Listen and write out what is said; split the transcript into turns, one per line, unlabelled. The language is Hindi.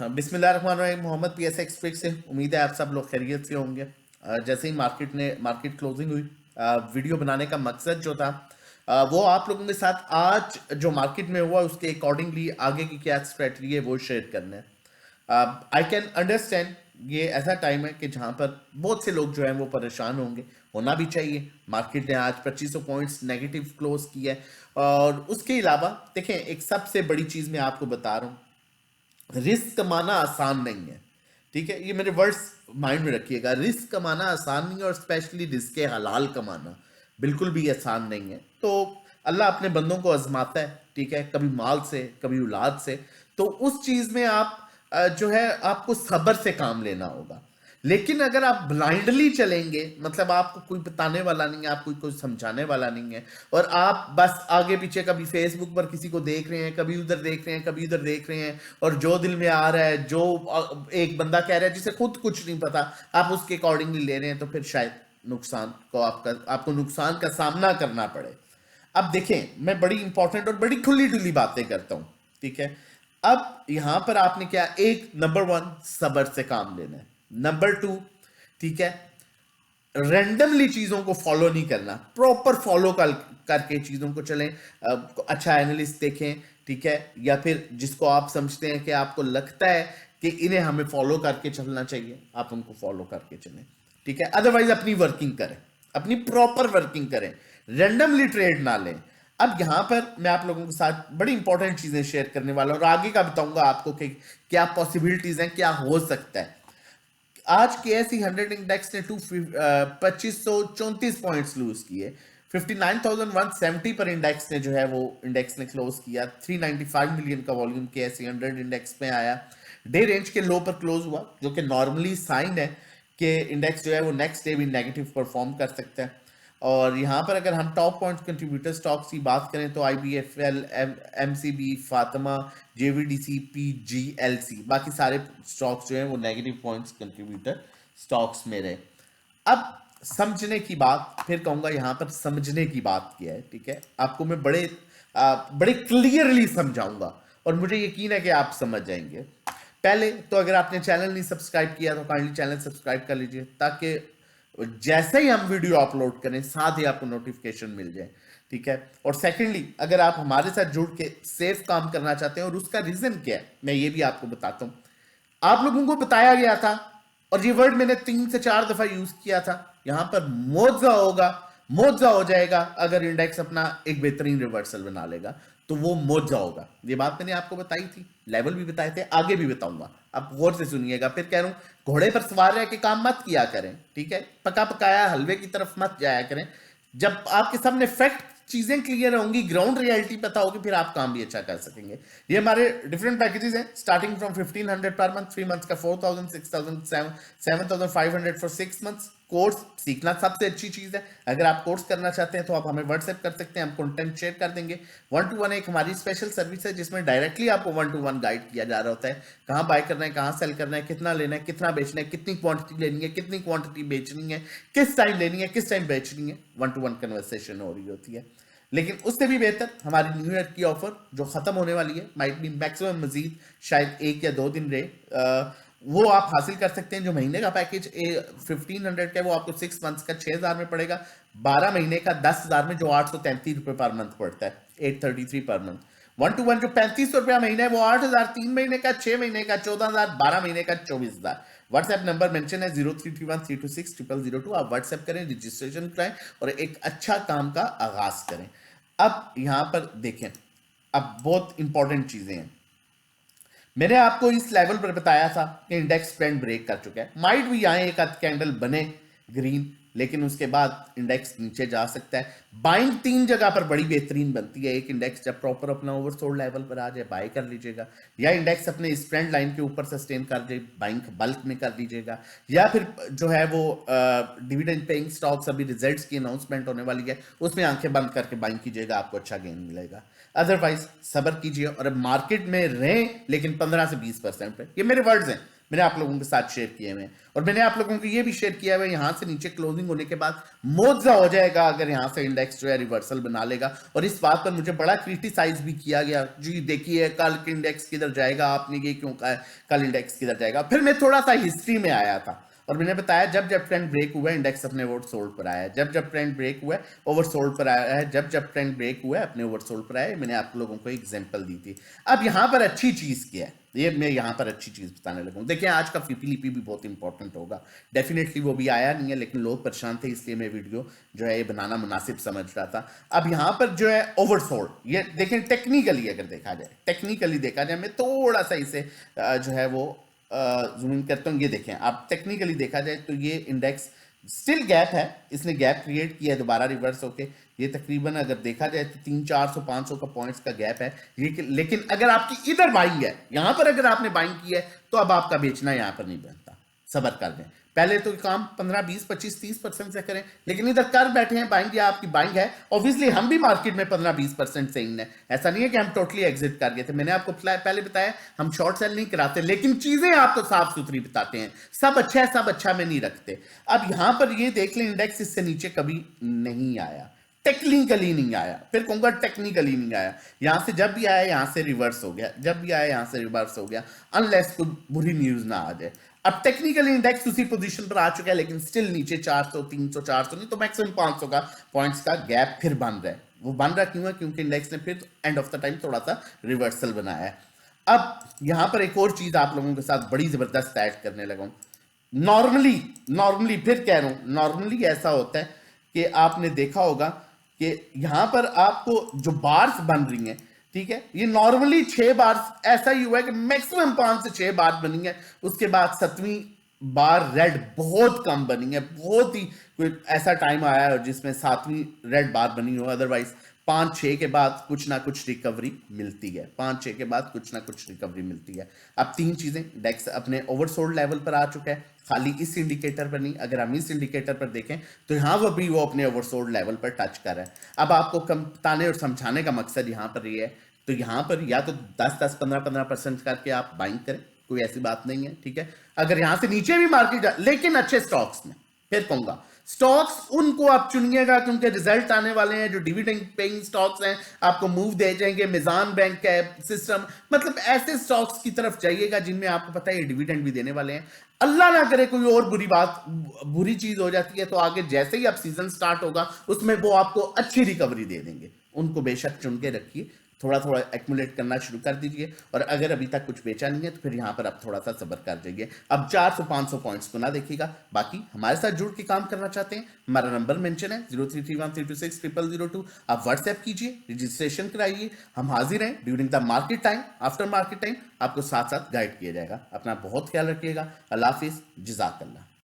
बिस्मिल्लाहिर्रहमानिर्रहीम। मोहम्मद पीएस एक्सपेक्ट से उम्मीद है आप सब लोग खैरियत से होंगे। जैसे ही मार्केट क्लोजिंग हुई, वीडियो बनाने का मकसद जो था वो आप लोगों के साथ आज जो मार्केट में हुआ उसके अकॉर्डिंगली आगे की क्या स्ट्रेटजी है वो शेयर करना है। आई कैन अंडरस्टैंड, ये ऐसा टाइम है कि जहां पर बहुत से लोग जो हैं वो परेशान होंगे, होना भी चाहिए। मार्केट ने आज 2500 पॉइंट्स नेगेटिव क्लोज किया है। और उसके अलावा देखें, एक सबसे बड़ी चीज मैं आपको बता रहा हूं, रिस्क कमाना आसान नहीं है। ठीक है, ये मेरे वर्ड्स माइंड में रखिएगा। रिस्क कमाना आसान नहीं है, और स्पेशली रिस्क हलाल कमाना बिल्कुल भी आसान नहीं है। तो अल्लाह अपने बंदों को आजमाता है, ठीक है, कभी माल से कभी औलाद से। तो उस चीज में आप जो है आपको सब्र से काम लेना होगा। लेकिन अगर आप ब्लाइंडली चलेंगे, मतलब आपको कोई बताने वाला नहीं है, आपको कोई समझाने वाला नहीं है, और आप बस आगे पीछे कभी फेसबुक पर किसी को देख रहे हैं, कभी उधर देख रहे हैं, कभी उधर देख रहे हैं, और जो दिल में आ रहा है, जो एक बंदा कह रहा है जिसे खुद कुछ नहीं पता, आप उसके अकॉर्डिंगली ले रहे हैं, तो फिर शायद नुकसान को आपको नुकसान का सामना करना पड़े। अब देखें, मैं बड़ी इंपॉर्टेंट और बड़ी खुली डुली बातें करता हूं, ठीक है। अब यहां पर आपने क्या, एक नंबर वन, सब्र से काम लेना है। नंबर टू, ठीक है, रैंडमली चीजों को फॉलो नहीं करना, प्रॉपर फॉलो करके चीजों को चलें। अच्छा एनालिस्ट देखें, ठीक है, या फिर जिसको आप समझते हैं कि आपको लगता है कि इन्हें हमें फॉलो करके चलना चाहिए, आप उनको फॉलो करके चलें, ठीक है। अदरवाइज अपनी वर्किंग करें, अपनी प्रॉपर वर्किंग करें, रैंडमली ट्रेड ना लें। अब यहां पर मैं आप लोगों के साथ बड़ी इंपॉर्टेंट चीजें शेयर करने वाला हूं, और आगे का बताऊंगा आपको कि क्या पॉसिबिलिटीज हैं, क्या हो सकता है। आज के एस 100 इंडेक्स ने 2534 पॉइंट्स लूज किए। 59,170 पर इंडेक्स ने जो है वो इंडेक्स ने क्लोज किया। 395 मिलियन का वॉल्यूम के एस 100 इंडेक्स में आया। डे रेंज के लो पर क्लोज हुआ, जो कि नॉर्मली साइन है कि इंडेक्स जो है वो नेक्स्ट डे भी नेगेटिव परफॉर्म कर सकता है। और यहाँ पर अगर हम टॉप पॉइंट कंट्रीब्यूटर स्टॉक्स की बात करें तो IBFL, MCB, Fatima, JVDC, PGLC, बाकी सारे स्टॉक्स जो हैं वो नेगेटिव पॉइंट्स कंट्रीब्यूटर स्टॉक्स में रहे। अब समझने की बात, फिर कहूंगा यहां पर समझने की बात क्या है, ठीक है, आपको मैं बड़े क्लियरली समझाऊंगा, और मुझे यकीन है कि आप समझ जाएंगे। पहले तो अगर आपने चैनल नहीं सब्सक्राइब किया तो काइंडली चैनल सब्सक्राइब कर लीजिए, ताकि जैसे ही हम वीडियो अपलोड करें साथ ही आपको नोटिफिकेशन मिल जाए, ठीक है। और सेकेंडली, अगर आप हमारे साथ जुड़ के सेफ काम करना चाहते हैं, और उसका रीजन क्या है मैं ये भी आपको बताता हूं। आप लोगों को बताया गया था, और ये वर्ड मैंने 3 से 4 दफा यूज किया था, यहां पर मुआवजा होगा, मुआवजा हो जाएगा अगर इंडेक्स अपना एक बेहतरीन रिवर्सल बना लेगा, तो वो मुआवजा होगा। ये बात मैंने आपको बताई थी, लेवल भी बताए थे, आगे भी बताऊंगा। आप गौर से सुनिएगा। फिर कह रहा हूं, घोड़े पर सवार रह के काम मत किया करें, ठीक है, पका पकाया हलवे की तरफ मत जाया करें। जब आपके सामने फैक्ट चीजें क्लियर होंगी, ग्राउंड रियलिटी पता होगी, फिर आप काम भी अच्छा कर सकेंगे। ये हमारे डिफरेंट पैकेजेस हैं, starting from 1500 per month, 3 months का 4000, 6000, 7500 फॉर 6 मंथ्स। कोर्स सीखना सबसे अच्छी चीज है। अगर आप कोर्स करना चाहते हैं तो आप हमें व्हाट्सएप कर सकते हैं, हम कंटेंट शेयर कर देंगे। 1 to 1 एक हमारी स्पेशल सर्विस है, जिसमें डायरेक्टली आपको 1 to 1 गाइड किया जा रहा होता है, कहाँ बाय करना है, कहाँ सेल करना है, कितना लेना है, कितना बेचना है, कितनी क्वांटिटी लेनी है, कितनी क्वांटिटी बेचनी है, किस टाइम लेनी है, किस टाइम बेचनी है। 1 to 1 कन्वर्सेशन हो रही होती है। लेकिन उससे भी बेहतर हमारी न्यू ईयर की ऑफर जो खत्म होने वाली है, माइट बी मैक्सिमम मजीद शायद 1 या 2 दिन रहे, वो आप हासिल कर सकते हैं। जो महीने का पैकेज 1500 का है, वो आपको 6 मंथ्स का 6000 में पड़ेगा। 12 महीने का 10,000 में, जो 833 रुपये पर मंथ पड़ता है, 833 पर मंथ। 1 to 1 जो 3500 रुपया महीना है, वो 8,000 3 महीने का, 6 महीने का 14,000, 12 महीने का 24,000। व्हाट्सएप नंबर मेंशन है 0331326002। आप व्हाट्सएप करें, रजिस्ट्रेशन कराएं, और एक अच्छा काम का आगाज करें। अब यहां पर देखें, अब बहुत इंपॉर्टेंट चीजें हैं। मैंने आपको इस लेवल पर बताया था कि इंडेक्स ट्रेंड ब्रेक कर चुका है। माइट भी यहां एक आध कैंडल बने ग्रीन, लेकिन उसके बाद इंडेक्स नीचे जा सकता है। बाइंग 3 जगह पर बड़ी बेहतरीन बनती है। एक, इंडेक्स जब प्रॉपर अपना ओवरसोल्ड लेवल पर आ जाए, बाय कर लीजिएगा, या इंडेक्स अपने इस ट्रेंड लाइन के ऊपर सस्टेन कर जाए, बाइंग बल्क में कर लीजिएगा, या फिर जो है वो डिविडेंड पेइंग स्टॉक्स, अभी रिजल्ट्स की अनाउंसमेंट होने वाली है, उसमें आंखें बंद करके बाइंग कीजिएगा, आपको अच्छा गेन मिलेगा। अदरवाइज सब्र कीजिए और मार्केट में रहें, लेकिन 15 से 20% पे। ये मेरे वर्ड्स हैं, मैंने आप लोगों के साथ शेयर किए हुए हैं। और मैंने आप लोगों को ये भी शेयर किया हुआ है, यहां से नीचे क्लोजिंग होने के बाद मुआवजा हो जाएगा अगर यहां से इंडेक्स जो है रिवर्सल बना लेगा। और इस बात पर मुझे बड़ा क्रिटिसाइज भी किया गया, जी देखिए कल के इंडेक्स किधर जाएगा, आपने ये क्यों कहा कल इंडेक्स किधर जाएगा। फिर मैं थोड़ा सा हिस्ट्री में आया था और मैंने बताया जब जब ट्रेंड ब्रेक हुआ है इंडेक्स अपने ओवरसोल्ड पर आया है, जब जब ट्रेंड ब्रेक हुआ है ओवरसोल्ड पर आया है, जब जब ट्रेंड ब्रेक हुआ है अपने ओवरसोल्ड पर आया है। मैंने आप लोगों को एग्जांपल दी थी। अब यहां पर अच्छी चीज क्या है, ये मैं यहां पर अच्छी चीज बताने लगा हूं। देखिए आज का फीपीलीपी भी बहुत इंपॉर्टेंट होगा, डेफिनेटली वो भी आया नहीं है, लेकिन लोग परेशान थे इसलिए मैं वीडियो जो है ये बनाना मुनासिब समझ रहा था। अब यहां पर जो है ओवरसोल्ड, ये देखें टेक्निकली अगर देखा जाए, टेक्निकली देखा जाए, मैं थोड़ा सा इसे जो है वो जूम इन करता हूँ। ये देखें आप टेक्निकली देखा जाए तो ये इंडेक्स स्टिल गैप है, इसने गैप क्रिएट किया है दोबारा रिवर्स होके। ये तकरीबन अगर देखा जाए तो 300-400-500 का पॉइंट्स का गैप है। लेकिन अगर आपकी इधर बाइंग है, यहां पर अगर आपने बाइंग की है तो अब आपका बेचना यहां पर नहीं बनता, सब्र कर दें। पहले तो काम 15, 20, 25, 30% से करें, लेकिन इधर कर बैठे हैं बाइंग, या आपकी बाइंग है। ऑब्वियसली हम भी मार्केट में 15-20% से इन है, ऐसा नहीं है कि हम टोटली एग्जिट कर गए थे। मैंने आपको पहले बताया हम शॉर्ट सेल नहीं कराते, लेकिन चीजें आपको साफ सुथरी बताते हैं। सब अच्छा है, सब अच्छा में नहीं रखते। अब यहां पर ये देख लें इंडेक्स इससे नीचे कभी नहीं आया, टेक्निकली नहीं आया, फिर कहूंगा टेक्निकली नहीं आया। यहां से जब भी आया यहां से रिवर्स हो गया, जब भी आया यहां से रिवर्स हो गया, अनलेस कोई बुरी न्यूज ना आ जाए। अब टेक्निकली इंडेक्स उसी पोजीशन पर आ चुका है, लेकिन स्टिल नीचे 400, 300, 400 नहीं तो मैक्सिमम 500 का पॉइंट्स का गैप फिर बन रहा है। वो बन रहा क्यों है? क्योंकि इंडेक्स ने फिर एंड ऑफ द टाइम थोड़ा सा रिवर्सल बनाया है। अब यहां पर एक और चीज आप लोगों के साथ बड़ी जबरदस्त ऐड करने लगा हूं। नॉर्मली फिर कह रहा हूं, नॉर्मली ऐसा होता है कि आपने देखा होगा कि यहां पर आपको जो बार्स बन रही हैं, ठीक है, ये नॉर्मली 6 बार ऐसा ही हुआ है कि मैक्सिमम 5 से 6 बार बनी है। उसके बाद 7वीं बार रेड बहुत कम बनी है, बहुत ही कोई ऐसा टाइम आया है जिसमें 7वीं रेड बार बनी हो। अदरवाइज 5-6 के बाद कुछ ना कुछ रिकवरी मिलती है, 5-6 के बाद कुछ ना कुछ रिकवरी मिलती है। अब 3 चीजें, डेक्स अपने ओवरसोल्ड लेवल पर आ चुका है, खाली इस इंडिकेटर पर नहीं, अगर हम इस इंडिकेटर पर देखें तो यहां वो अपने ओवरसोल्ड लेवल पर टच कर रहा है। अब आपको कम बताने और समझाने का मकसद यहां पर ये है, तो यहां पर या तो 10-10, 15-15% करके आप बाइंग करें, कोई ऐसी बात नहीं है, ठीक है। अगर यहां से नीचे भी मार्केट लेकिन अच्छे स्टॉक्स में, फिर कहूंगा स्टॉक्स उनको आप चुनिएगा क्योंकि रिजल्ट आने वाले हैं, जो डिविडेंड पेइंग स्टॉक्स हैं आपको मूव दे जाएंगे। मिजान बैंक है सिस्टम, मतलब ऐसे स्टॉक्स की तरफ जाइएगा जिनमें आपको पता है डिविडेंड भी देने वाले हैं। अल्लाह ना करे कोई और बुरी चीज हो जाती है तो आगे जैसे ही अब सीजन स्टार्ट होगा उसमें वो आपको अच्छी रिकवरी दे देंगे, उनको बेशक चुन के रखिए, थोड़ा थोड़ा एक्यूमुलेट करना शुरू कर दीजिए। और अगर अभी तक कुछ बेचा नहीं है तो फिर यहां पर आप थोड़ा सा सब्र कर जाइए। अब 400-500 पॉइंट्स को ना देखिएगा। बाकी हमारे साथ जुड़ के काम करना चाहते हैं, हमारा नंबर मेंशन है 0331326002। आप व्हाट्सएप कीजिए, रजिस्ट्रेशन कराइए, हम हाजिर हैं during the market time, after market time आपको साथ साथ गाइड किया जाएगा। अपना बहुत ख्याल रखिएगा। अल्लाह हाफिज, जज़ाकल्लाह।